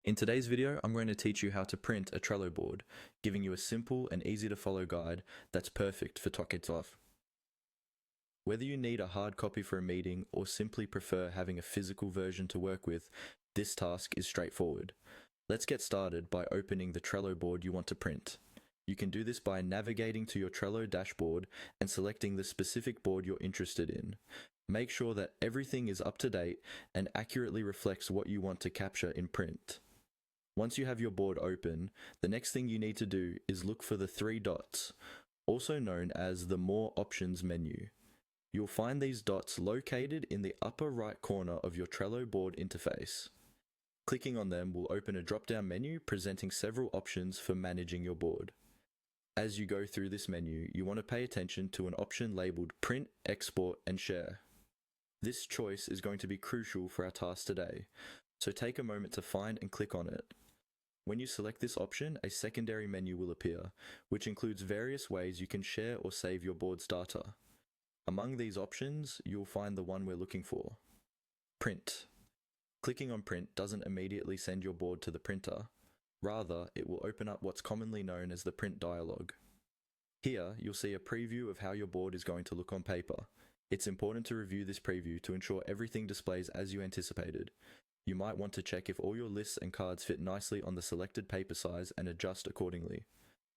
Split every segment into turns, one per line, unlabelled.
In today's video, I'm going to teach you how to print a Trello board, giving you a simple and easy to follow guide that's perfect for Tockets Off. Whether you need a hard copy for a meeting or simply prefer having a physical version to work with, this task is straightforward. Let's get started by opening the Trello board you want to print. You can do this by navigating to your Trello dashboard and selecting the specific board you're interested in. Make sure that everything is up to date and accurately reflects what you want to capture in print. Once you have your board open, the next thing you need to do is look for the three dots, also known as the More Options menu. You'll find these dots located in the upper right corner of your Trello board interface. Clicking on them will open a drop-down menu presenting several options for managing your board. As you go through this menu, you want to pay attention to an option labeled Print, Export, and Share. This choice is going to be crucial for our task today, so take a moment to find and click on it. When you select this option, a secondary menu will appear, which includes various ways you can share or save your board's data. Among these options, you'll find the one we're looking for: Print. Clicking on Print doesn't immediately send your board to the printer. Rather, it will open up what's commonly known as the print dialog. Here, you'll see a preview of how your board is going to look on paper. It's important to review this preview to ensure everything displays as you anticipated. You might want to check if all your lists and cards fit nicely on the selected paper size and adjust accordingly.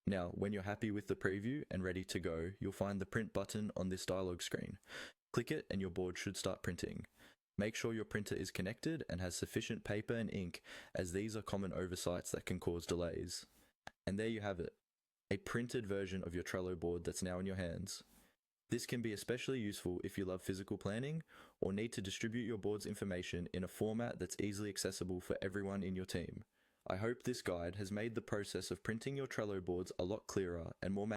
Now, when you're happy with the preview and ready to go, you'll find the print button on this dialog screen. Click it and your board should start printing. Make sure your printer is connected and has sufficient paper and ink, as these are common oversights that can cause delays. And there you have it, a printed version of your Trello board that's now in your hands. This can be especially useful if you love physical planning or need to distribute your board's information in a format that's easily accessible for everyone in your team. I hope this guide has made the process of printing your Trello boards a lot clearer and more